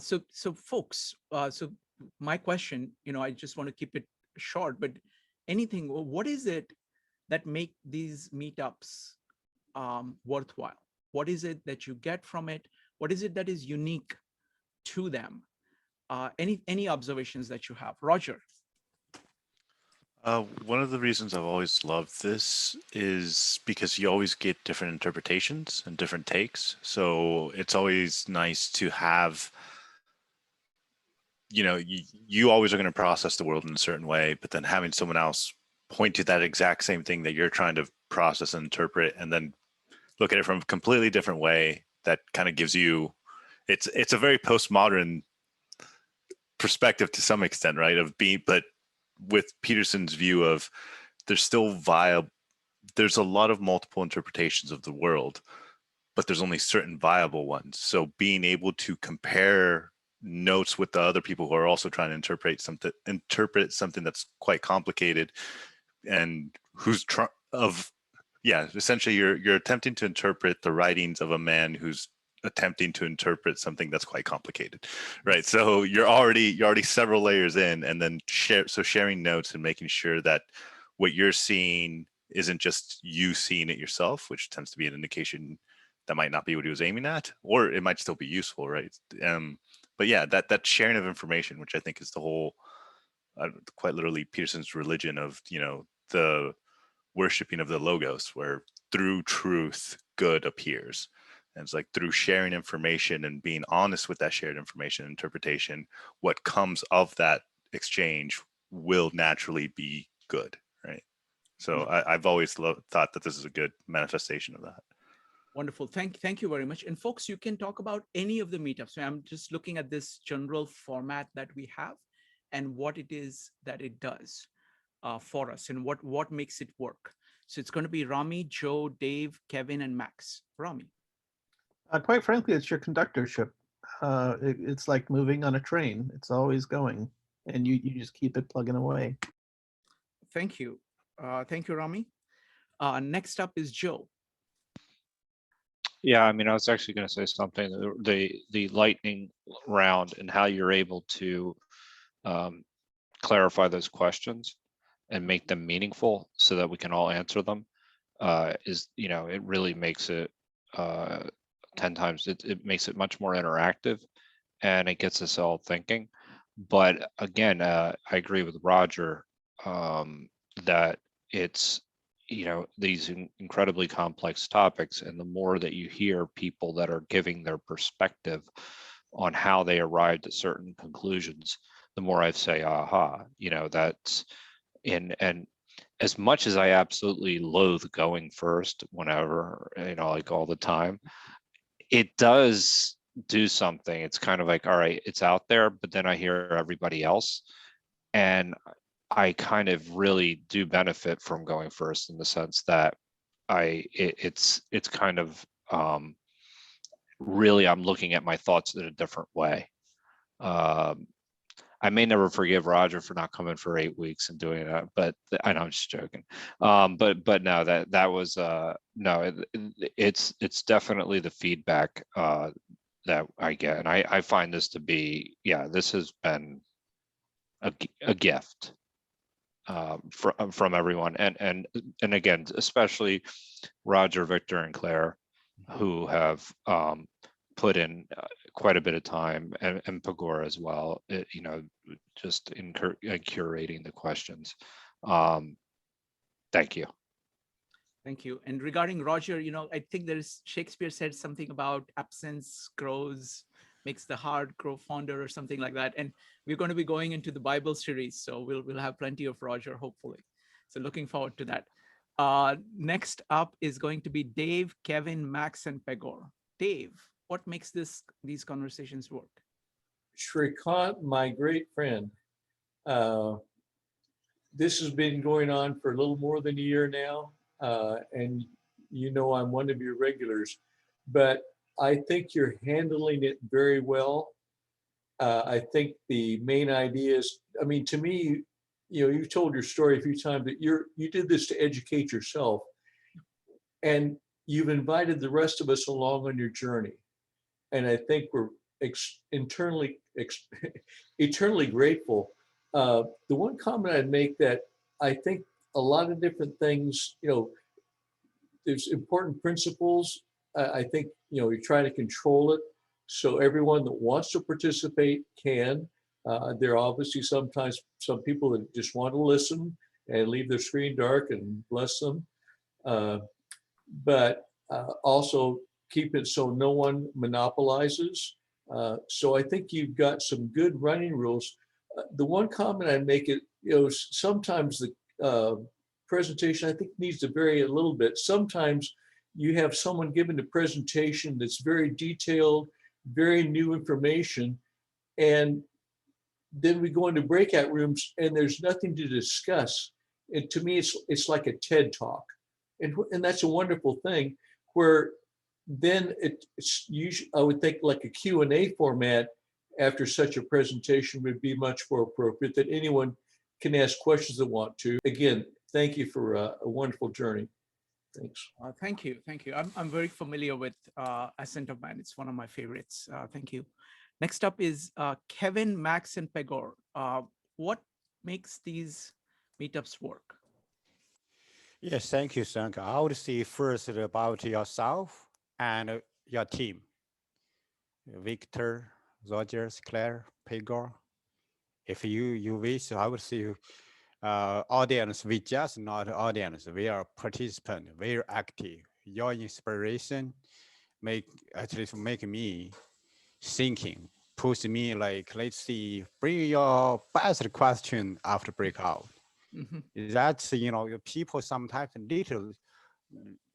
So folks, so my question, I just want to keep it short, but anything, what is it that make these meetups worthwhile? What is it that you get from it? What is it that is unique to them? Any observations that you have, Roger? One of the reasons I've always loved this is because you always get different interpretations and different takes. So it's always nice to have, you always are going to process the world in a certain way, but then having someone else point to that exact same thing that you're trying to process and interpret, and then look at it from a completely different way that kind of gives you, it's a very postmodern perspective to some extent, right? Of being, but with Peterson's view of there's still viable, there's a lot of multiple interpretations of the world, but there's only certain viable ones. So being able to compare notes with the other people who are also trying to interpret something that's quite complicated, and who's essentially you're attempting to interpret the writings of a man who's attempting to interpret something that's quite complicated, right? So you're already several layers in, and then sharing notes and making sure that what you're seeing isn't just you seeing it yourself, which tends to be an indication that might not be what he was aiming at, or it might still be useful, right? But yeah, that sharing of information, which I think is the whole, quite literally Peterson's religion of, the worshiping of the logos, where through truth good appears. And it's like through sharing information and being honest with that shared information interpretation, what comes of that exchange will naturally be good, right? So I've always thought that this is a good manifestation of that. Wonderful. Thank you very much. And folks, you can talk about any of the meetups. So I'm just looking at this general format that we have and what it is that it does for us and what makes it work. So it's going to be Rami, Joe, Dave, Kevin, and Max. Rami. Quite frankly, it's your conductorship. It's like moving on a train. It's always going, and you just keep it plugging away. Thank you. Thank you, Rami. Next up is Joe. Yeah, I mean, I was actually going to say something. The lightning round and how you're able to clarify those questions and make them meaningful so that we can all answer them is, it really makes it 10 times. It makes it much more interactive, and it gets us all thinking. But again, I agree with Roger that it's, these incredibly complex topics, and the more that you hear people that are giving their perspective on how they arrived at certain conclusions, the more I say, aha, that's in. And as much as I absolutely loathe going first whenever, like all the time, it does do something. It's kind of like, all right, it's out there, but then I hear everybody else, and I kind of really do benefit from going first, in the sense that it's kind of really, I'm looking at my thoughts in a different way. I may never forgive Roger for not coming for 8 weeks and doing that, but I know, I'm just joking. But no, that was no, it's definitely the feedback that I get, and I find this to be, this has been a gift from everyone, and again, especially Roger, Victor, and Claire, who have put in quite a bit of time, and Pagora as well, just in curating the questions. Thank you. Thank you. And regarding Roger, I think Shakespeare said something about absence makes the heart grow fonder, or something like that. And we're going to be going into the Bible series, so we'll have plenty of Roger, hopefully. So looking forward to that. Next up is going to be Dave, Kevin, Max, and Pegor. Dave, what makes these conversations work? Shrikant, my great friend, this has been going on for a little more than a year now, and I'm one of your regulars, but I think you're handling it very well. I think the main idea is, to me, you've told your story a few times, that you did this to educate yourself, and you've invited the rest of us along on your journey. And I think we're eternally grateful. The one comment I'd make that I think a lot of different things, there's important principles. I think, you're trying to control it so everyone that wants to participate can. There are obviously sometimes some people that just want to listen and leave their screen dark, and bless them. Uh, but also keep it so no one monopolizes. So I think you've got some good running rules. The one comment I make it, sometimes the presentation I think needs to vary a little bit. Sometimes you have someone giving a presentation that's very detailed, very new information, and then we go into breakout rooms and there's nothing to discuss. And to me, it's like a TED talk, and that's a wonderful thing. Where then it's usually, I would think, like a Q&A format after such a presentation would be much more appropriate, that anyone can ask questions they want to. Again, thank you for a wonderful journey. Thanks. Thank you. Thank you. I'm very familiar with Ascent of Man. It's one of my favorites. Thank you. Next up is Kevin, Max, and Pegor. What makes these meetups work? Yes, thank you, Sank. I would say first about yourself and your team. Victor, Rogers, Claire, Pegor. If you wish, I would say audience, we just not audience, we are participant, very active. Your inspiration at least make me thinking, push me like, let's see, bring your best question after breakout. Mhm. That's, people sometimes little,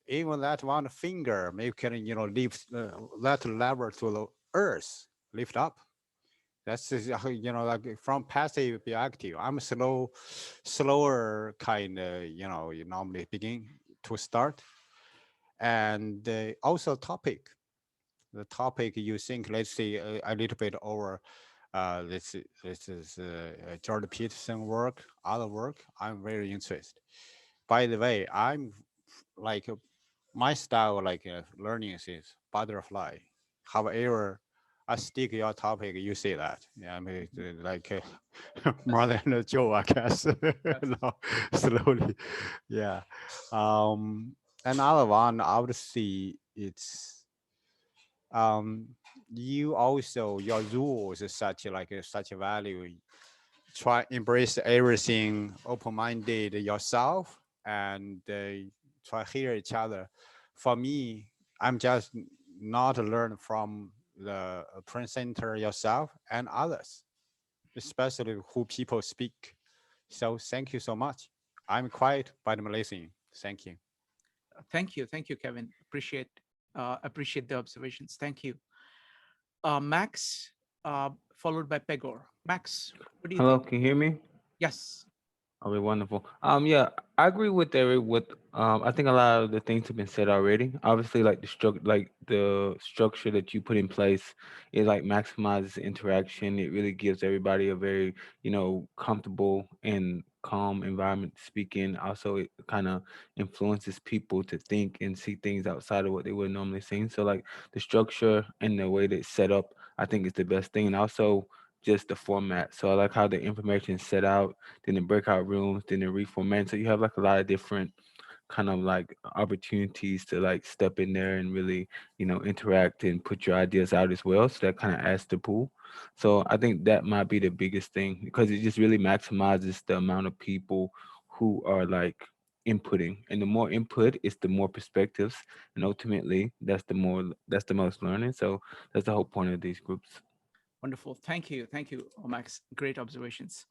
even that one finger, maybe can, lift that level to the earth, lift up. That's, like from passive be active. I'm slower kind of, you normally begin to start. And also topic, the topic you think, let's say a little bit over, this is Jordan Peterson work, other work, I'm very interested. By the way, I'm like my style, like learning is butterfly. However, I stick your topic, you say that. Yeah, I mean, like more than a joke, I guess. No, slowly, yeah. Another one I would see it's um you also your rules is such like such a value, try embrace everything open-minded yourself and try hear each other. For me, I'm just not learn from the presenter yourself and others, especially who people speak. So thank you so much. I'm quiet but I'm listening. Thank you. Thank you. Thank you, Kevin. Appreciate the observations. Thank you. Max, followed by Pegor. Max, what do you Hello, think? can you hear me? Yes. Okay, wonderful. Yeah, I agree with I think a lot of the things have been said already. Obviously, like the structure that you put in place, it like maximizes interaction. It really gives everybody a very, comfortable and calm environment to speak in. Also, it kind of influences people to think and see things outside of what they would normally see. So like the structure and the way that it's set up, I think is the best thing. And also just the format. So I like how the information is set out, then the breakout rooms, then the reformat. So you have like a lot of different kind of like opportunities to like step in there and really, interact and put your ideas out as well. So that kind of adds to pool. So I think that might be the biggest thing because it just really maximizes the amount of people who are like inputting. And the more input is the more perspectives. And ultimately that's the most learning. So that's the whole point of these groups. Wonderful. Thank you. Thank you, Max. Great observations.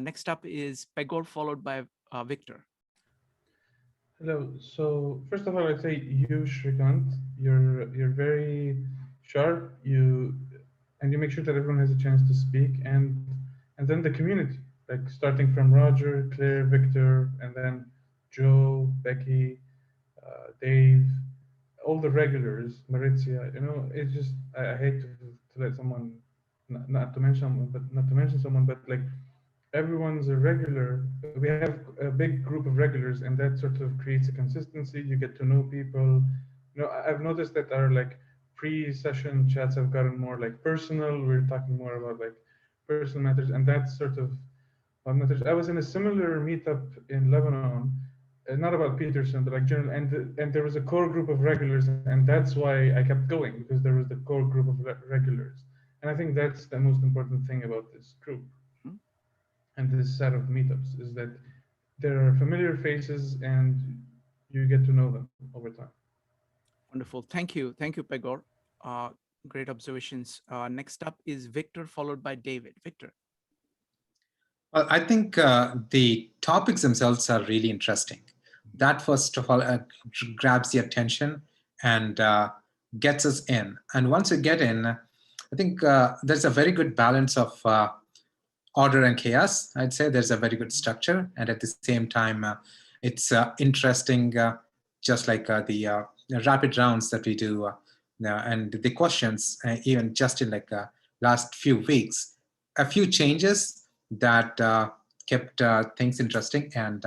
Next up is Pegor, followed by Victor. Hello. So first of all, I'd say you, Shrikant, you're very sharp. You make sure that everyone has a chance to speak, and then the community, like starting from Roger, Claire, Victor, and then Joe, Becky, Dave, all the regulars, Maritzia. It's just I hate to let someone not to mention someone, but like everyone's a regular. We have a big group of regulars, and that sort of creates a consistency. You get to know people. I've noticed that our like pre-session chats have gotten more like personal. We're talking more about like personal matters, and that's sort of what matters. I was in a similar meetup in Lebanon, not about Peterson, but like general, and there was a core group of regulars, and that's why I kept going, because there was the core group of regulars, and I think that's the most important thing about this group and this set of meetups is that there are familiar faces and you get to know them over time. Wonderful. Thank you. Thank you, Pegor. Great observations. Next up is Victor, followed by David. Victor. Well, I think the topics themselves are really interesting. That, first of all, grabs the attention and gets us in. And once you get in, I think there's a very good balance of order and chaos. I'd say there's a very good structure. And at the same time, it's interesting, just like the rapid rounds that we do and the questions, even just in like last few weeks, a few changes that kept things interesting. And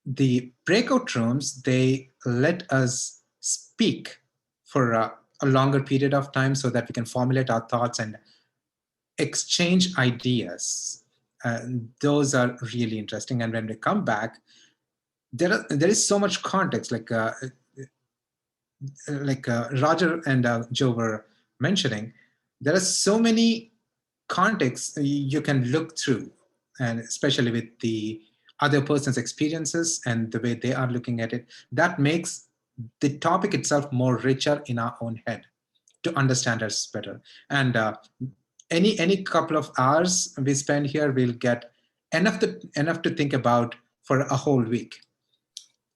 the breakout rooms, they let us speak for a longer period of time so that we can formulate our thoughts and exchange ideas. Those are really interesting. And when we come back, there is so much context, like Roger and Joe were mentioning. There are so many contexts you can look through, and especially with the other person's experiences and the way they are looking at it, that makes the topic itself more richer in our own head to understand us better. And any couple of hours we spend here, we'll get enough to think about for a whole week.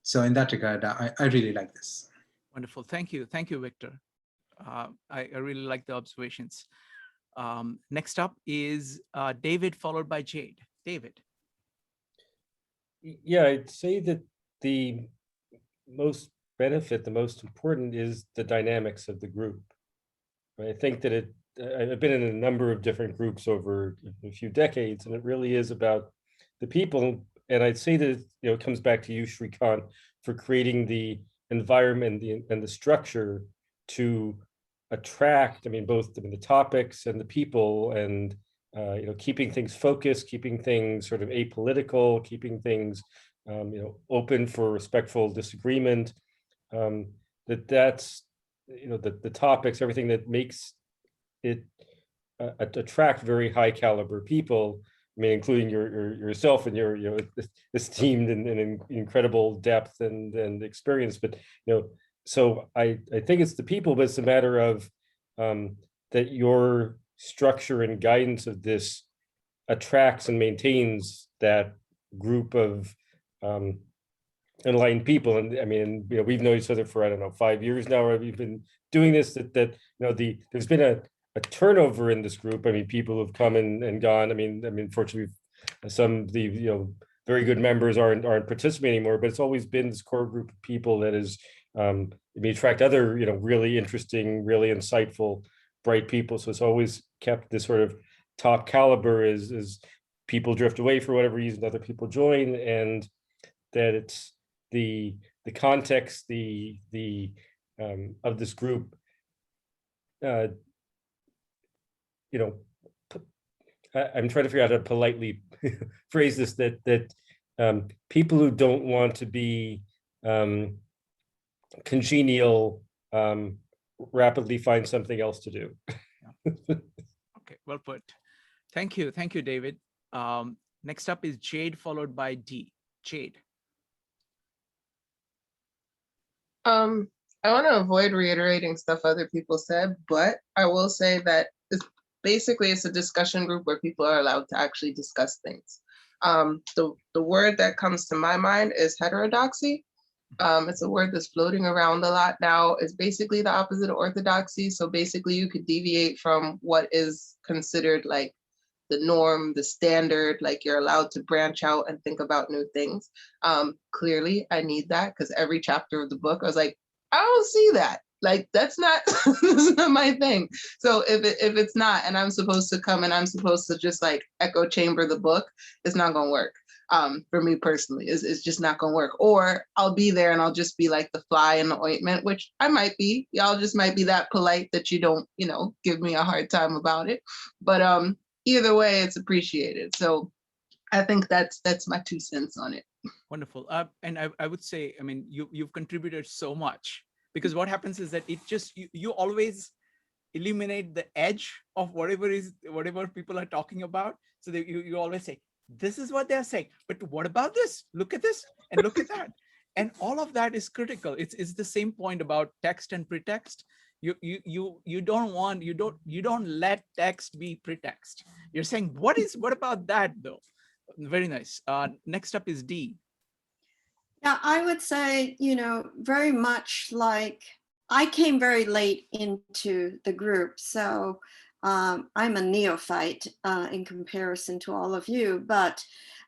So in that regard, I really like this. Wonderful. Thank you. Thank you, Victor. I really like the observations. Next up is David, followed by Jade. David. Yeah, I'd say that the most benefit, the most important is the dynamics of the group. I think that I've been in a number of different groups over a few decades, and it really is about the people. And I'd say that it comes back to you, Shrikant, for creating the environment and the structure to attract. Both the topics and the people, and keeping things focused, keeping things sort of apolitical, keeping things open for respectful disagreement. That's the topics, everything that makes it attract very high caliber people. Including yourself and your esteemed and incredible depth and experience. But so I think it's the people, but it's a matter of that your structure and guidance of this attracts and maintains that group of enlightened people. And we've known each other for, I don't know, 5 years now, or we've been doing this, there's been a turnover in this group. People have come and gone. Fortunately, some of the very good members aren't participating anymore, but it's always been this core group of people that is attract other really interesting, really insightful, bright people. So it's always kept this sort of top caliber as people drift away for whatever reason, other people join, and that it's the context of this group. I'm trying to figure out how to politely phrase this, that people who don't want to be congenial rapidly find something else to do. Okay, well put. Thank you. Thank you, David. Next up is Jade, followed by D. Jade. I want to avoid reiterating stuff other people said, but I will say that it's a discussion group where people are allowed to actually discuss things. The word that comes to my mind is heterodoxy. It's a word that's floating around a lot now. It's basically the opposite of orthodoxy. So basically you could deviate from what is considered like the norm, the standard, like you're allowed to branch out and think about new things. Clearly I need that, because every chapter of the book, I was like, I don't see that. Like, that's not, that's not my thing. So if it's not, and I'm supposed to come and I'm supposed to just like echo chamber the book, it's not gonna work. for me personally. It's just not gonna work. Or I'll be there and I'll just be like the fly in the ointment, which I might be. Y'all just might be that polite that you don't, give me a hard time about it. But either way, it's appreciated. So I think that's my 2 cents on it. Wonderful. And I would say, I mean, you've contributed so much, because what happens is that it just, you always eliminate the edge of whatever people are talking about. So that you always say, this is what they're saying, but what about this? Look at this and look at that. And all of that is critical. It's the same point about text and pretext. You don't let text be pretext. You're saying, what about that though? Very nice. Next up is D. Yeah, I would say, very much like I came very late into the group. So I'm a neophyte in comparison to all of you, but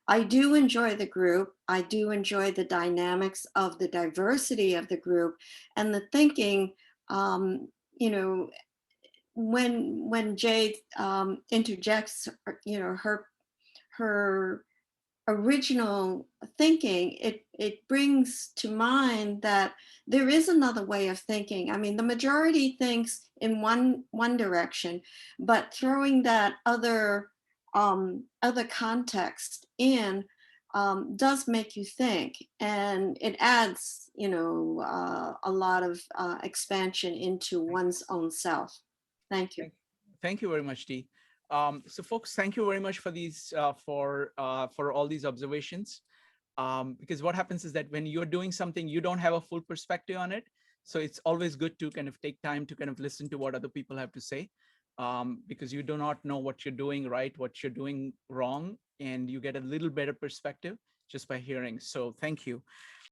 I do enjoy the group. I do enjoy the dynamics of the diversity of the group and the thinking, when Jade interjects, her original thinking, it brings to mind that there is another way of thinking. I mean, the majority thinks in one direction, but throwing that other context in does make you think, and it adds, a lot of expansion into one's own self. Thank you. Thank you very much, Dee. So folks, thank you very much for these, for all these observations. Because what happens is that when you're doing something, you don't have a full perspective on it. So it's always good to kind of take time to kind of listen to what other people have to say, because you do not know what you're doing right, what you're doing wrong, and you get a little better perspective just by hearing. So thank you.